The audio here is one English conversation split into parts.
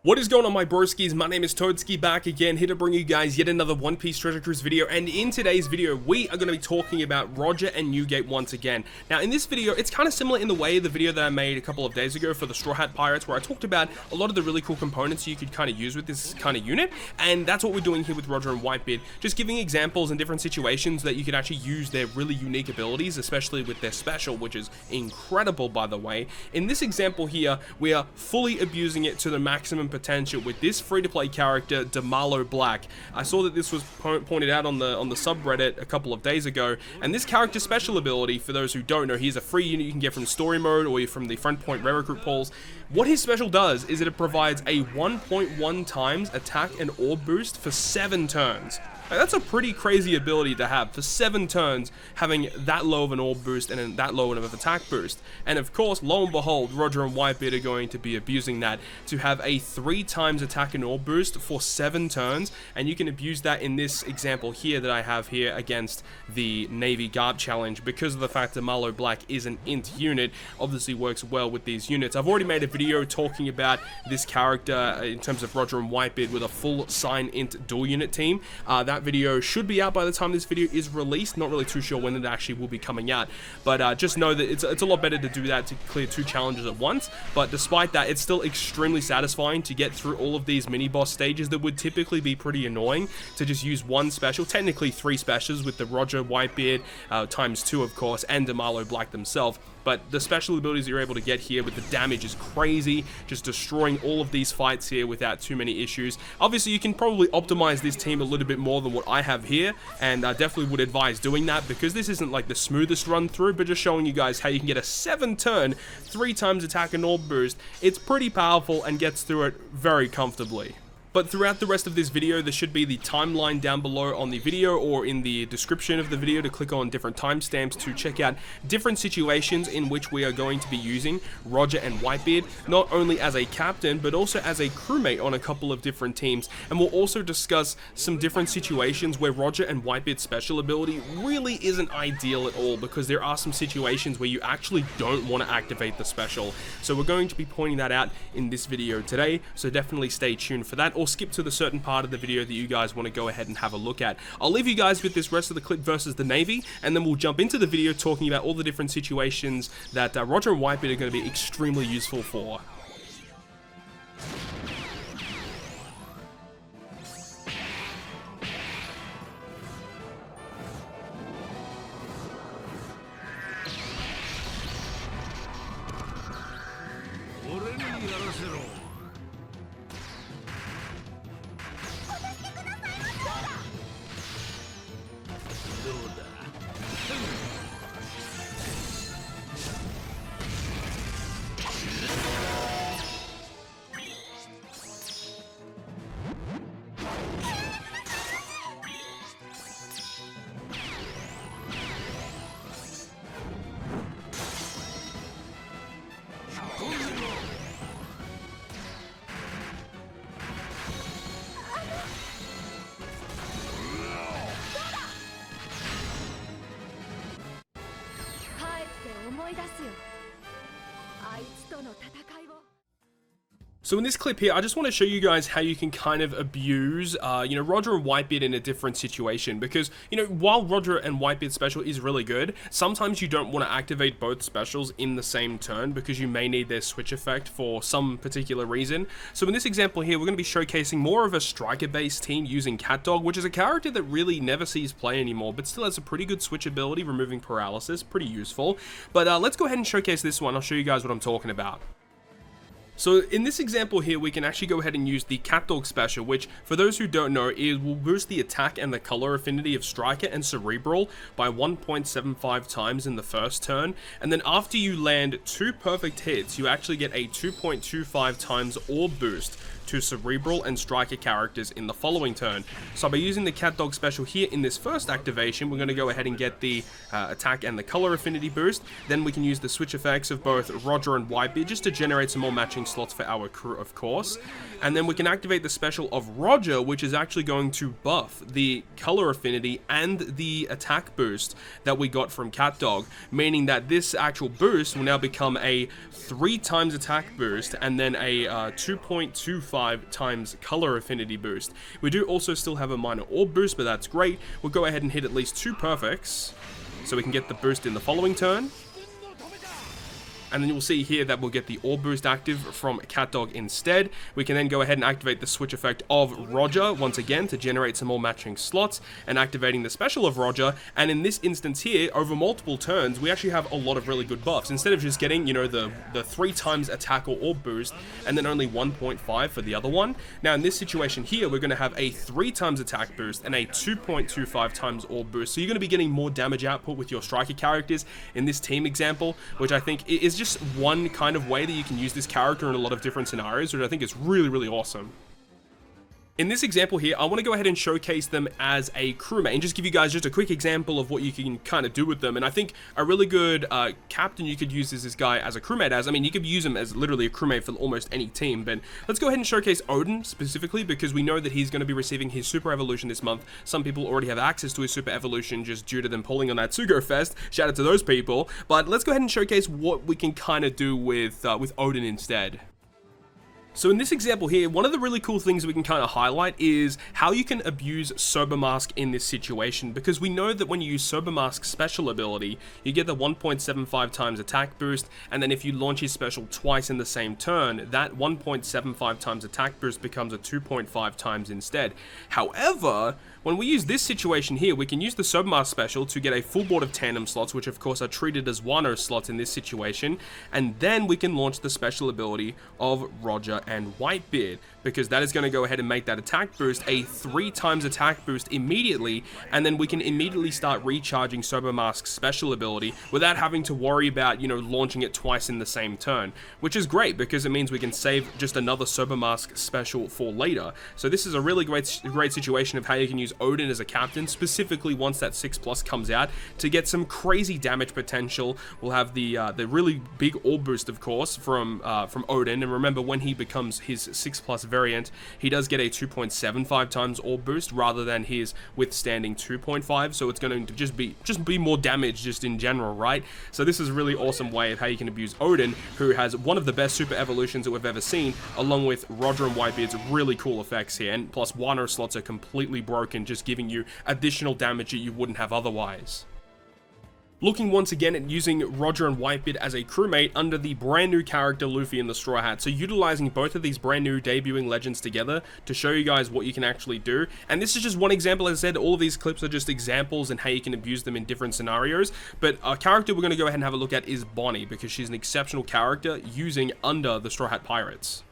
What is going on, my broskiis? My name is Toadskii, back again, here to bring you guys yet another One Piece Treasure Cruise video. And in today's video, we are going to be talking about Roger and Newgate once again. Now, in this video, it's kind of similar in the way the video that I made a couple of days ago for the Straw Hat Pirates, where I talked about a lot of the really cool components you could kind of use with this kind of unit. And that's what we're doing here with Roger and Whitebeard, just giving examples in different situations that you could actually use their really unique abilities, especially with their special, which is incredible, by the way. In this example here, we are fully abusing it to the maximum potential with this free-to-play character, Demalo Black. I saw that this was pointed out on the subreddit a couple of days ago, and this character's special ability, for those who don't know, he's a free unit you can get from story mode or from the front point rare recruit pools. What his special does is that it provides a 1.1 times attack and orb boost for 7 turns. Now, that's a pretty crazy ability to have for 7 turns, having that low of an orb boost and that low of an attack boost. And of course, lo and behold, Roger and Whitebeard are going to be abusing that to have a 3 times attack and orb boost for 7 turns, and you can abuse that in this example here that I have here against the Navy Guard challenge, because of the fact that Demalo Black is an int unit. Obviously works well with these units. I've already made a video talking about this character in terms of Roger and Whitebeard with a full sign int dual unit team. That video should be out by the time this video is released. Not really too sure when it actually will be coming out, but just know that it's a lot better to do that, to clear 2 challenges at once. But despite that, it's still extremely satisfying to get through all of these mini boss stages that would typically be pretty annoying, to just use 1 special, technically 3 specials with the Roger, Whitebeard times 2 of course, and Demalo Black themselves. But the special abilities you're able to get here with the damage is crazy, just destroying all of these fights here without too many issues. Obviously, you can probably optimize this team a little bit more than what I have here, and I definitely would advise doing that, because this isn't like the smoothest run through, but just showing you guys how you can get a 7 turn, 3 times attack and orb boost. It's pretty powerful and gets through it very comfortably. But throughout the rest of this video, there should be the timeline down below on the video or in the description of the video to click on different timestamps to check out different situations in which we are going to be using Roger and Whitebeard, not only as a captain, but also as a crewmate on a couple of different teams. And we'll also discuss some different situations where Roger and Whitebeard's special ability really isn't ideal at all, because there are some situations where you actually don't want to activate the special. So we're going to be pointing that out in this video today, so definitely stay tuned for that, or skip to the certain part of the video that you guys want to go ahead and have a look at. I'll leave you guys with this rest of the clip versus the Navy, and then we'll jump into the video talking about all the different situations that Roger and Whitebeard are going to be extremely useful for. So in this clip here, I just want to show you guys how you can kind of abuse, Roger and Whitebeard in a different situation, because, while Roger and Whitebeard special is really good, sometimes you don't want to activate both specials in the same turn, because you may need their switch effect for some particular reason. So in this example here, we're going to be showcasing more of a striker-based team using CatDog, which is a character that really never sees play anymore, but still has a pretty good switch ability, removing paralysis, pretty useful. But let's go ahead and showcase this one. I'll show you guys what I'm talking about. So in this example here, we can actually go ahead and use the CatDog special, which, for those who don't know, it will boost the attack and the color affinity of Striker and Cerebral by 1.75 times in the first turn, and then after you land 2 perfect hits, you actually get a 2.25 times orb boost to Cerebral and Striker characters in the following turn. So by using the CatDog special here in this first activation, we're going to go ahead and get the attack and the color affinity boost. Then we can use the switch effects of both Roger and Whitebeard just to generate some more matching slots for our crew, of course. And then we can activate the special of Roger, which is actually going to buff the color affinity and the attack boost that we got from CatDog, meaning that this actual boost will now become a 3 times attack boost and then a 2.25 times color affinity boost. We do also still have a minor orb boost, but that's great. We'll go ahead and hit at least 2 perfects so we can get the boost in the following turn. And then you'll see here that we'll get the orb boost active from CatDog instead. We can then go ahead and activate the switch effect of Roger once again to generate some more matching slots, and activating the special of Roger. And in this instance here, over multiple turns, we actually have a lot of really good buffs. Instead of just getting, you know, the 3 times attack or orb boost and then only 1.5 for the other one. Now in this situation here, we're going to have a 3 times attack boost and a 2.25 times orb boost. So you're going to be getting more damage output with your striker characters in this team example, which I think is just one kind of way that you can use this character in a lot of different scenarios, which I think is really, really awesome. In this example here, I want to go ahead and showcase them as a crewmate and just give you guys just a quick example of what you can kind of do with them. And I think a really good captain you could use is this guy as a crewmate as. I mean, you could use him as literally a crewmate for almost any team, but let's go ahead and showcase Oden specifically because we know that he's going to be receiving his Super Evolution this month. Some people already have access to his Super Evolution just due to them pulling on that Sugo Fest. Shout out to those people. But let's go ahead and showcase what we can kind of do with Oden instead. So in this example here, one of the really cool things we can kind of highlight is how you can abuse Sober Mask in this situation, because we know that when you use Sober Mask's special ability, you get the 1.75 times attack boost, and then if you launch his special twice in the same turn, that 1.75 times attack boost becomes a 2.5 times instead. However, when we use this situation here, we can use the Sober Mask special to get a full board of tandem slots, which of course are treated as Wano slots in this situation, and then we can launch the special ability of Roger and Whitebeard, because that is going to go ahead and make that attack boost a 3 times attack boost immediately, and then we can immediately start recharging Sober Mask's special ability without having to worry about, you know, launching it twice in the same turn, which is great because it means we can save just another Sober Mask special for later. So this is a really great situation of how you can use Oden as a captain, specifically once that 6+ comes out, to get some crazy damage potential. We'll have the really big orb boost, of course, from Oden, and remember when he becomes his 6+ variant, he does get a 2.75 times orb boost rather than his withstanding 2.5, so it's going to just be more damage just in general, right? So this is a really awesome way of how you can abuse Oden, who has one of the best super evolutions that we've ever seen, along with Roger and Whitebeard's really cool effects here, and plus Wano slots are completely broken, just giving you additional damage that you wouldn't have otherwise. Looking once again at using Roger and Whitebeard as a crewmate under the brand new character Luffy in the Straw Hat. So utilizing both of these brand new debuting legends together to show you guys what you can actually do. And this is just one example. As I said, all of these clips are just examples and how you can abuse them in different scenarios. But a character we're going to go ahead and have a look at is Bonnie, because she's an exceptional character using under the Straw Hat Pirates.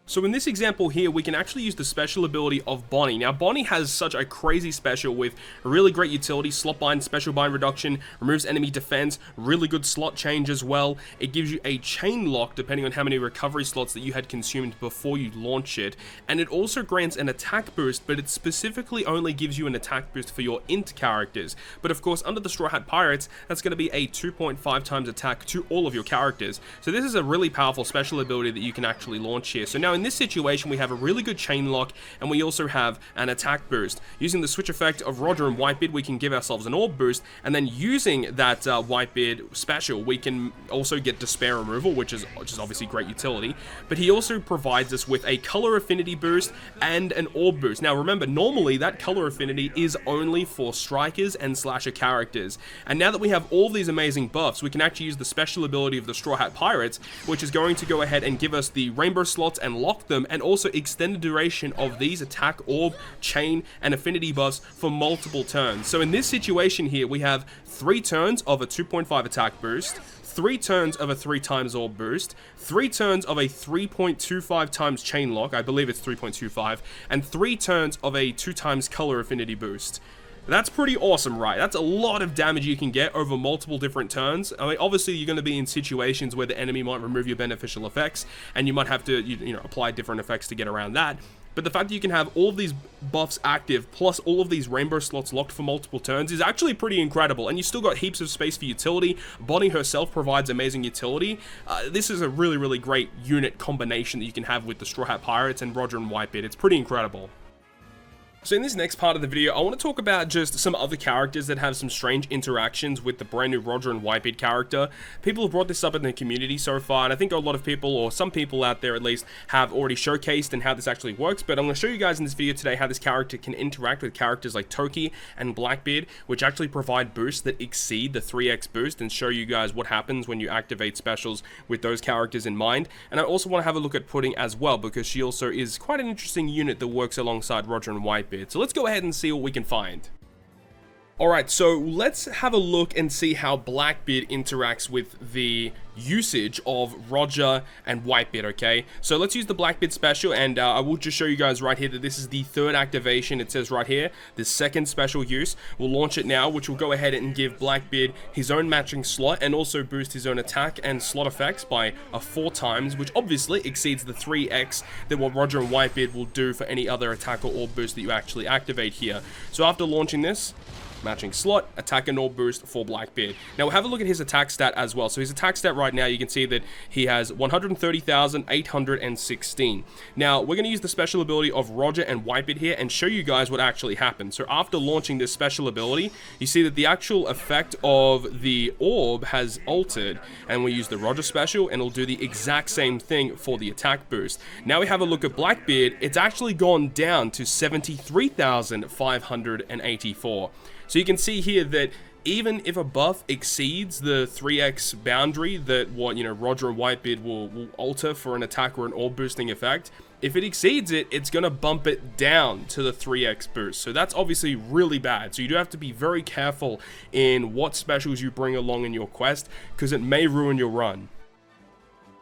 So in this example here, we can actually use the special ability of Bonnie. Now, Bonnie has such a crazy special with a really great utility, slot bind, special bind reduction, removes enemy defense, really good slot change as well. It gives you a chain lock depending on how many recovery slots that you had consumed before you launch it. And it also grants an attack boost, but it specifically only gives you an attack boost for your int characters. But of course, under the Straw Hat Pirates, that's going to be a 2.5 times attack to all of your characters. So this is a really powerful special ability that you can actually launch here. So now in this situation, we have a really good chain lock, and we also have an attack boost. Using the switch effect of Roger and Whitebeard, we can give ourselves an orb boost, and then using that Whitebeard special, we can also get despair removal, which is obviously great utility. But he also provides us with a color affinity boost and an orb boost. Now remember, normally that color affinity is only for strikers and slasher characters, and now that we have all these amazing buffs, we can actually use the special ability of the Straw Hat Pirates, which is going to go ahead and give us the rainbow slots and lock them, and also extend the duration of these attack, orb, chain, and affinity buffs for multiple turns. So in this situation here, we have 3 turns of a 2.5 attack boost, 3 turns of a 3 times orb boost, 3 turns of a 3.25 times chain lock, I believe it's 3.25, and 3 turns of a 2 times color affinity boost. That's pretty awesome, right? That's a lot of damage you can get over multiple different turns. I mean, obviously, you're going to be in situations where the enemy might remove your beneficial effects, and you might have to, you know, apply different effects to get around that. But the fact that you can have all of these buffs active, plus all of these rainbow slots locked for multiple turns, is actually pretty incredible. And you still got heaps of space for utility. Bonnie herself provides amazing utility. This is a really, really great unit combination that you can have with the Straw Hat Pirates and Roger and Whitebeard. It's pretty incredible. So in this next part of the video, I want to talk about just some other characters that have some strange interactions with the brand new Roger and Whitebeard character. People have brought this up in the community so far, and I think a lot of people, or some people out there at least, have already showcased and how this actually works, but I'm going to show you guys in this video today how this character can interact with characters like Toki and Blackbeard, which actually provide boosts that exceed the 3x boost, and show you guys what happens when you activate specials with those characters in mind. And I also want to have a look at Pudding as well, because she also is quite an interesting unit that works alongside Roger and Whitebeard. So let's go ahead and see what we can find. Alright, so let's have a look and see how Blackbeard interacts with the usage of Roger and Whitebeard, okay? So let's use the Blackbeard special, and I will just show you guys right here that this is the third activation. It says right here, the second special use. We'll launch it now, which will go ahead and give Blackbeard his own matching slot, and also boost his own attack and slot effects by 4 times, which obviously exceeds the 3x that what Roger and Whitebeard will do for any other attack or orb boost that you actually activate here. So after launching this, matching slot, attack and orb boost for Blackbeard. Now we'll have a look at his attack stat as well. So his attack stat right now, you can see that he has 130,816. Now we're going to use the special ability of Roger and Whitebeard here and show you guys what actually happens. So after launching this special ability, you see that the actual effect of the orb has altered, and we use the Roger special and it'll do the exact same thing for the attack boost. Now we have a look at Blackbeard. It's actually gone down to 73,584. So you can see here that even if a buff exceeds the 3x boundary that what, you know, Roger and Whitebeard will alter for an attack or an orb boosting effect, if it exceeds it, it's going to bump it down to the 3x boost. So that's obviously really bad. So you do have to be very careful in what specials you bring along in your quest, because it may ruin your run.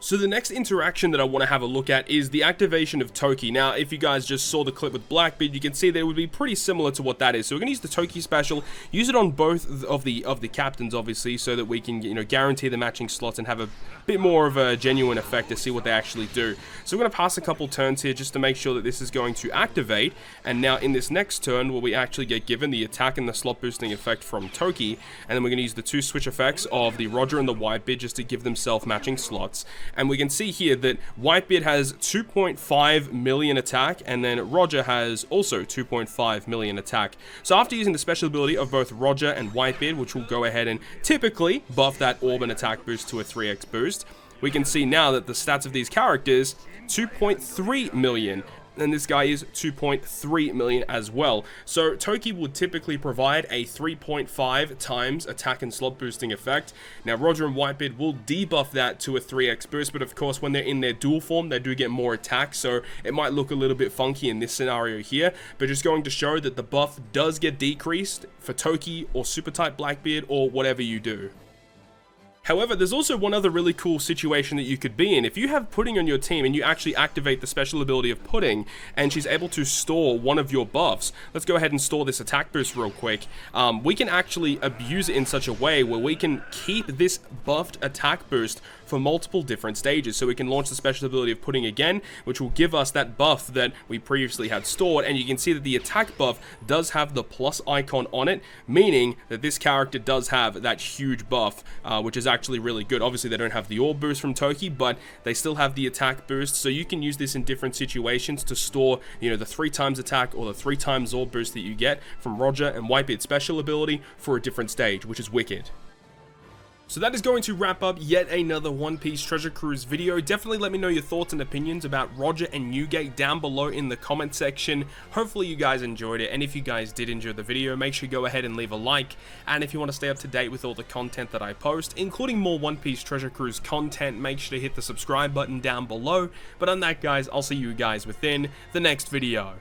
So the next interaction that I want to have a look at is the activation of Toki. Now, if you guys just saw the clip with Blackbeard, you can see that it would be pretty similar to what that is. So we're going to use the Toki special, use it on both of the captains, obviously, so that we can, you know, guarantee the matching slots and have a bit more of a genuine effect to see what they actually do. So we're going to pass a couple turns here just to make sure that this is going to activate. And now in this next turn, where we actually get given the attack and the slot boosting effect from Toki, and then we're going to use the 2 switch effects of the Roger and the Whitebeard just to give them self-matching slots. And we can see here that Whitebeard has 2.5 million attack, and then Roger has also 2.5 million attack. So after using the special ability of both Roger and Whitebeard, which will go ahead and typically buff that orb and attack boost to a 3x boost, we can see now that the stats of these characters, 2.3 million. And this guy is 2.3 million as well. So Toki would typically provide a 3.5 times attack and slot boosting effect. Now Roger and Whitebeard will debuff that to a 3x boost, but of course when they're in their dual form, they do get more attack, so it might look a little bit funky in this scenario here, but just going to show that the buff does get decreased for Toki or super type Blackbeard or whatever you do. However, there's also one other really cool situation that you could be in. If you have Pudding on your team and you actually activate the special ability of Pudding, and she's able to store one of your buffs, let's go ahead and store this attack boost real quick. We can actually abuse it in such a way where we can keep this buffed attack boost for multiple different stages. So we can launch the special ability of Pudding again, which will give us that buff that we previously had stored, and you can see that the attack buff does have the plus icon on it, meaning that this character does have that huge buff, which is actually really good. Obviously they don't have the orb boost from Toki, but they still have the attack boost, so you can use this in different situations to store, you know, the 3 times attack or the 3 times orb boost that you get from Roger and Whitebeard's special ability for a different stage, which is wicked. So that is going to wrap up yet another One Piece Treasure Cruise video. Definitely let me know your thoughts and opinions about Roger and Newgate down below in the comment section. Hopefully you guys enjoyed it, and if you guys did enjoy the video, make sure you go ahead and leave a like. And if you want to stay up to date with all the content that I post, including more One Piece Treasure Cruise content, make sure to hit the subscribe button down below. But on that, guys, I'll see you guys within the next video.